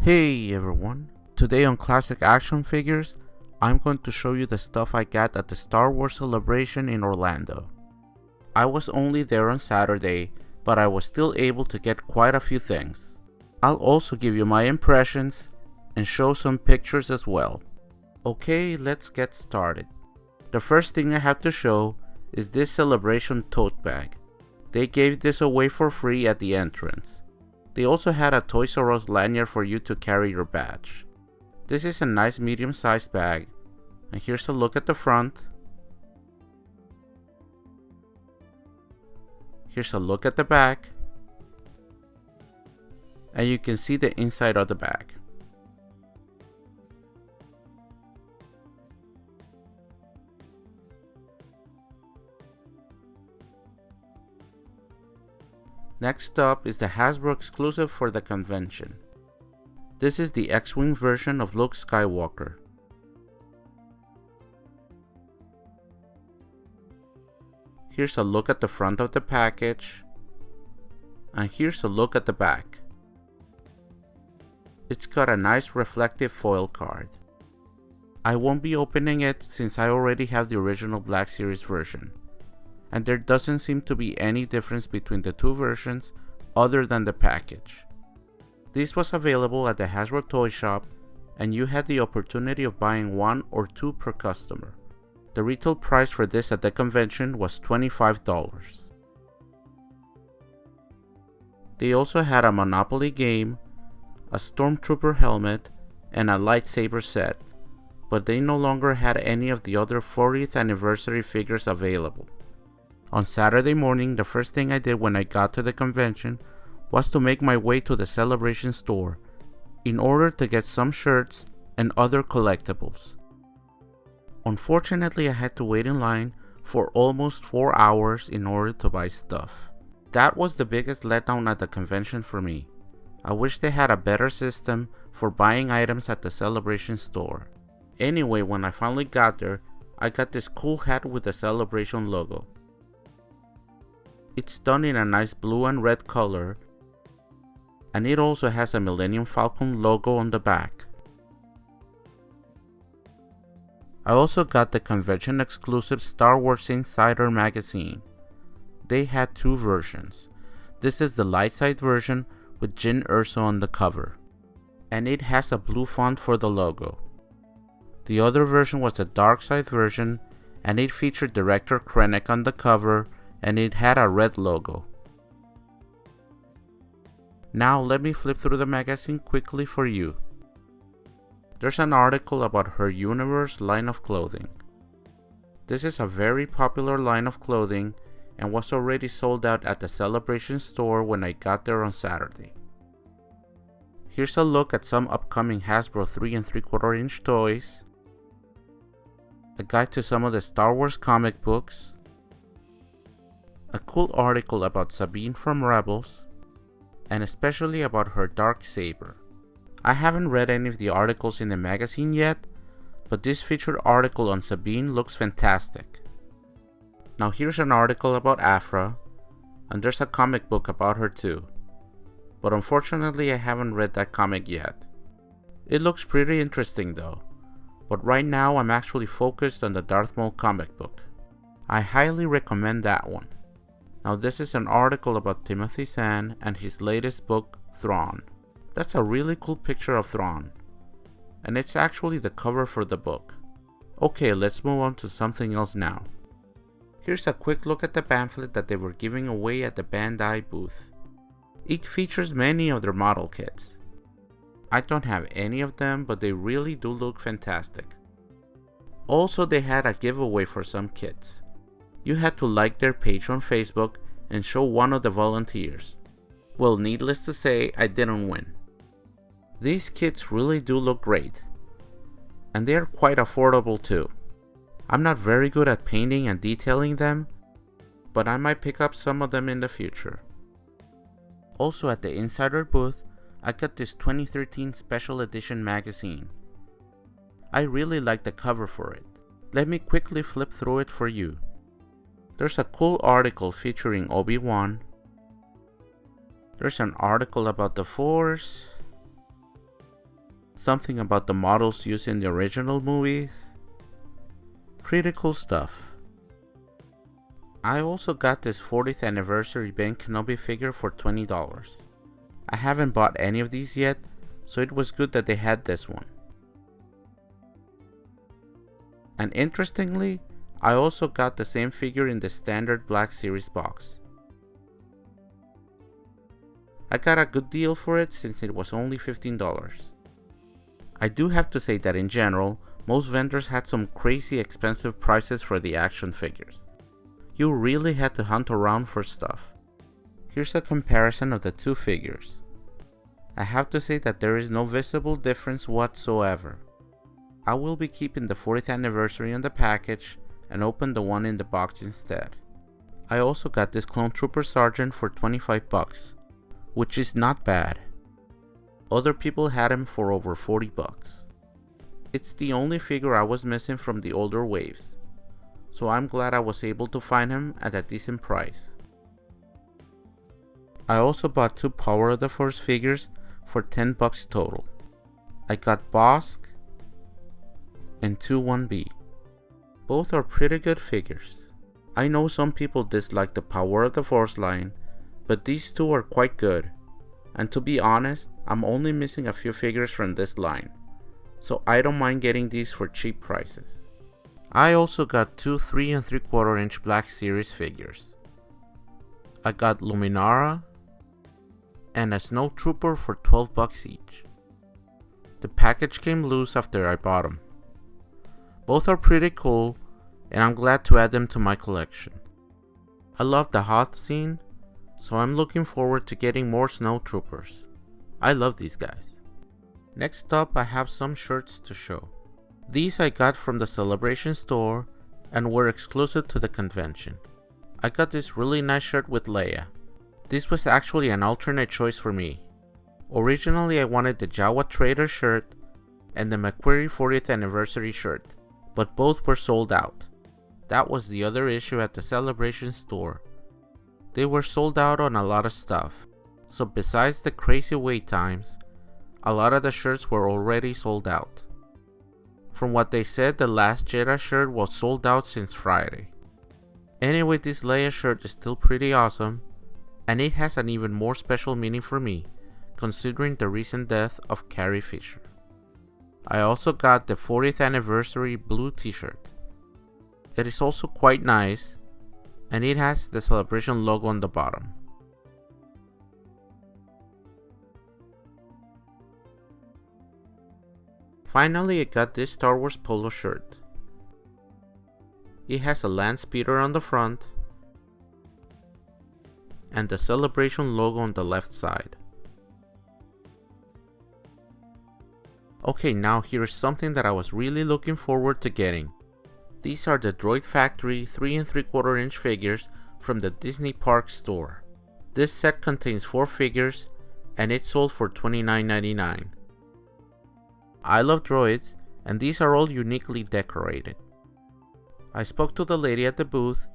Hey everyone, today on Classic Action Figures, I'm going to show you the stuff I got at the Star Wars Celebration in Orlando. I was only there on Saturday, but I was still able to get quite a few things. I'll also give you my impressions and show some pictures as well. Okay, let's get started. The first thing I have to show is this Celebration tote bag. They gave this away for free at the entrance. They also had a Toys R Us lanyard for you to carry your badge. This is a nice medium-sized bag, and here's a look at the front. Here's a look at the back, and you can see the inside of the bag. Next up is the Hasbro exclusive for the convention. This is the X-Wing version of Luke Skywalker. Here's a look at the front of the package, and here's a look at the back. It's got a nice reflective foil card. I won't be opening it since I already have the original Black Series version, and there doesn't seem to be any difference between the two versions other than the package. This was available at the Hasbro Toy Shop, and you had the opportunity of buying one or two per customer. The retail price for this at the convention was $25. They also had a Monopoly game, a Stormtrooper helmet, and a lightsaber set, but they no longer had any of the other 40th anniversary figures available. On Saturday morning, the first thing I did when I got to the convention was to make my way to the Celebration store in order to get some shirts and other collectibles. Unfortunately, I had to wait in line for almost 4 hours in order to buy stuff. That was the biggest letdown at the convention for me. I wish they had a better system for buying items at the Celebration store. Anyway, when I finally got there, I got this cool hat with the Celebration logo. It's done in a nice blue and red color, and it also has a Millennium Falcon logo on the back. I also got the convention exclusive Star Wars Insider magazine. They had two versions. This is the light side version with Jyn Erso on the cover, and it has a blue font for the logo. The other version was the dark side version, and it featured Director Krennic on the cover, and it had a red logo. Now let me flip through the magazine quickly for you. There's an article about her Universe line of clothing. This is a very popular line of clothing and was already sold out at the Celebration store when I got there on Saturday. Here's a look at some upcoming Hasbro 3 3/4 inch toys, a guide to some of the Star Wars comic books, a cool article about Sabine from Rebels, and especially about her dark saber. I haven't read any of the articles in the magazine yet, but this featured article on Sabine looks fantastic. Now here's an article about Aphra, and there's a comic book about her too, but unfortunately I haven't read that comic yet. It looks pretty interesting though, but right now I'm actually focused on the Darth Maul comic book. I highly recommend that one. Now this is an article about Timothy Zahn and his latest book, Thrawn. That's a really cool picture of Thrawn, and it's actually the cover for the book. Okay, let's move on to something else now. Here's a quick look at the pamphlet that they were giving away at the Bandai booth. It features many of their model kits. I don't have any of them, but they really do look fantastic. Also, they had a giveaway for some kits. You had to like their page on Facebook and show one of the volunteers. Well, needless to say, I didn't win. These kits really do look great, and they are quite affordable too. I'm not very good at painting and detailing them, but I might pick up some of them in the future. Also at the Insider booth, I got this 2013 Special Edition magazine. I really like the cover for it. Let me quickly flip through it for you. There's a cool article featuring Obi-Wan. There's an article about the Force. something about the models used in the original movies. Pretty cool stuff. I also got this 40th anniversary Ben Kenobi figure for $20. I haven't bought any of these yet, so it was good that they had this one. And interestingly, I also got the same figure in the standard Black Series box. I got a good deal for it since it was only $15. I do have to say that in general, most vendors had some crazy expensive prices for the action figures. You really had to hunt around for stuff. Here's a comparison of the two figures. I have to say that there is no visible difference whatsoever. I will be keeping the 40th anniversary in the package and open the one in the box instead. I also got this Clone Trooper Sergeant for $25, which is not bad. Other people had him for over $40. It's the only figure I was missing from the older waves, so I'm glad I was able to find him at a decent price. I also bought two Power of the Force figures for $10 total. I got Bossk and 2-1B. Both are pretty good figures. I know some people dislike the Power of the Force line, but these two are quite good. And to be honest, I'm only missing a few figures from this line, so I don't mind getting these for cheap prices. I also got two 3 3/4 inch Black Series figures. I got Luminara and a Snow Trooper for $12 each. The package came loose after I bought them. Both are pretty cool, and I'm glad to add them to my collection. I love the Hoth scene, so I'm looking forward to getting more Snow Troopers. I love these guys. Next up, I have some shirts to show. These I got from the Celebration store and were exclusive to the convention. I got this really nice shirt with Leia. This was actually an alternate choice for me. Originally I wanted the Jawa Trader shirt and the McQuarrie 40th anniversary shirt, but both were sold out. That was the other issue at the Celebration store. They were sold out on a lot of stuff, so besides the crazy wait times, a lot of the shirts were already sold out. From what they said, the Last Jedi shirt was sold out since Friday. Anyway, this Leia shirt is still pretty awesome, and it has an even more special meaning for me, considering the recent death of Carrie Fisher. I also got the 40th anniversary blue t-shirt. It is also quite nice, and it has the Celebration logo on the bottom. Finally, I got this Star Wars polo shirt. It has a land speeder on the front and the Celebration logo on the left side. Okay, now here's something that I was really looking forward to getting. These are the Droid Factory 3 3/4 inch figures from the Disney Parks store. This set contains 4 figures and it sold for $29.99. I love droids, and these are all uniquely decorated. I spoke to the lady at the booth,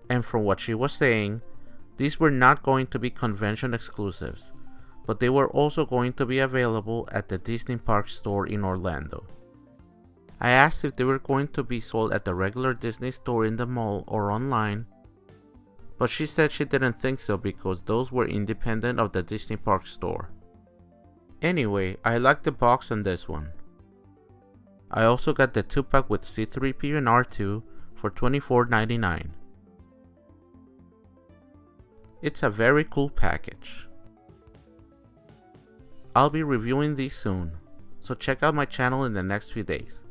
and from what she was saying, these were not going to be convention exclusives, but they were also going to be available at the Disney Parks store in Orlando. I asked if they were going to be sold at the regular Disney store in the mall or online, but she said she didn't think so because those were independent of the Disney Parks store. Anyway, I like the box on this one. I also got the 2-pack with C-3PO and R2 for $24.99. It's a very cool package. I'll be reviewing these soon, so check out my channel in the next few days.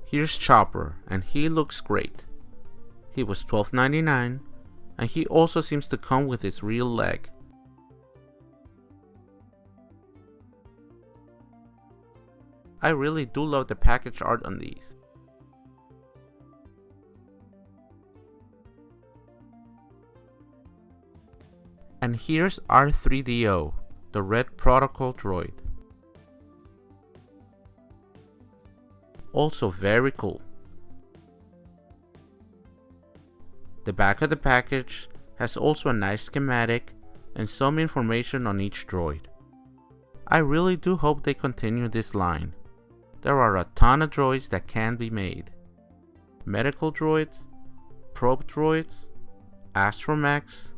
Here's Chopper, and he looks great. He was $12.99, and he also seems to come with his real leg. I really do love the package art on these. And here's R3DO, the Red Protocol droid. Also very cool. The back of the package has also a nice schematic and some information on each droid. I really do hope they continue this line. There are a ton of droids that can be made. Medical droids, probe droids, astromechs,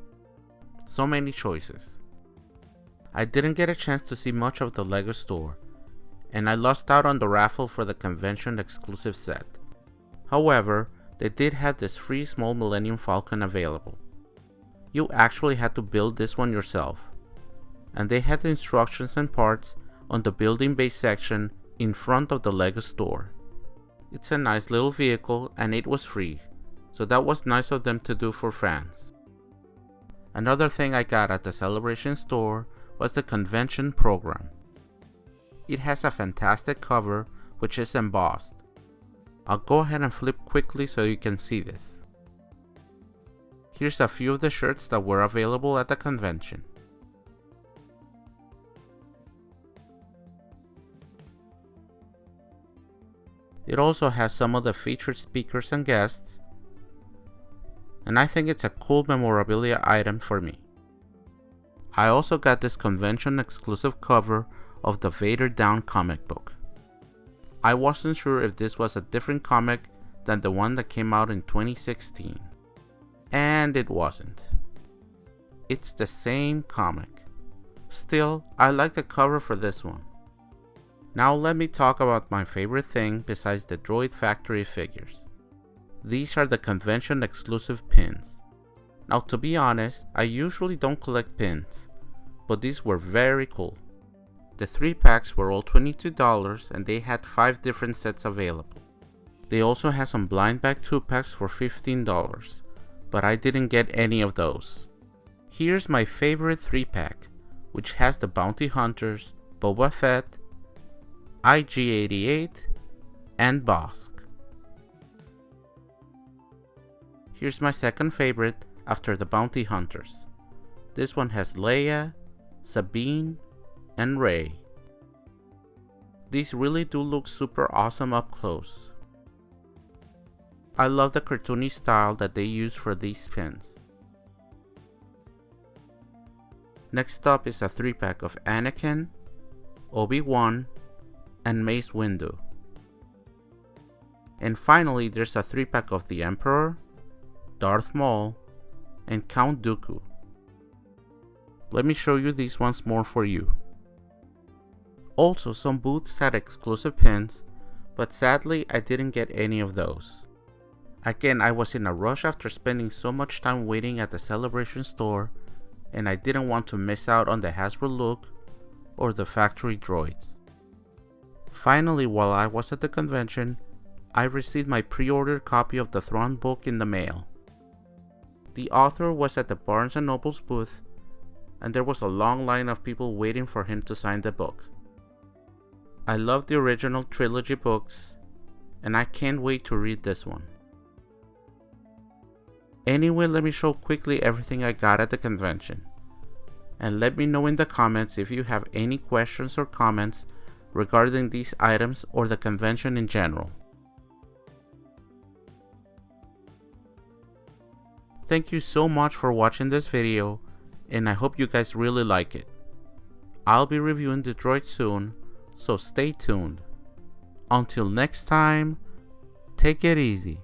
so many choices. I didn't get a chance to see much of the LEGO store, and I lost out on the raffle for the convention exclusive set. However, they did have this free small Millennium Falcon available. You actually had to build this one yourself, and they had the instructions and parts on the building base section in front of the LEGO store. It's a nice little vehicle and it was free, so that was nice of them to do for fans. Another thing I got at the Celebration store was the convention program. It has a fantastic cover which is embossed. I'll go ahead and flip quickly so you can see this. Here's a few of the shirts that were available at the convention. It also has some of the featured speakers and guests, and I think it's a cool memorabilia item for me. I also got this convention exclusive cover of the Vader Down comic book. I wasn't sure if this was a different comic than the one that came out in 2016. And it wasn't. It's the same comic. Still, I like the cover for this one. Now let me talk about my favorite thing besides the Droid Factory figures. These are the convention exclusive pins. Now to be honest, I usually don't collect pins, but these were very cool. The 3 packs were all $22 and they had 5 different sets available. They also had some blind bag 2 packs for $15, but I didn't get any of those. Here's my favorite 3 pack, which has the Bounty Hunters, Boba Fett, IG-88, and Bossk. Here's my second favorite after the Bounty Hunters. This one has Leia, Sabine, and Rey. These really do look super awesome up close. I love the cartoony style that they use for these pins. Next up is a 3 pack of Anakin, Obi-Wan, and Mace Windu. And finally there's a 3 pack of the Emperor, Darth Maul, and Count Dooku. Let me show you these once more for you. Also, some booths had exclusive pins, but sadly I didn't get any of those. Again, I was in a rush after spending so much time waiting at the Celebration store, and I didn't want to miss out on the Hasbro look or the factory droids. Finally, while I was at the convention, I received my pre-ordered copy of the Thrawn book in the mail. The author was at the Barnes & Noble's booth, and there was a long line of people waiting for him to sign the book. I love the original trilogy books, and I can't wait to read this one. Anyway, let me show quickly everything I got at the convention. And let me know in the comments if you have any questions or comments regarding these items or the convention in general. Thank you so much for watching this video, and I hope you guys really like it. I'll be reviewing the droid soon, so stay tuned. Until next time, take it easy.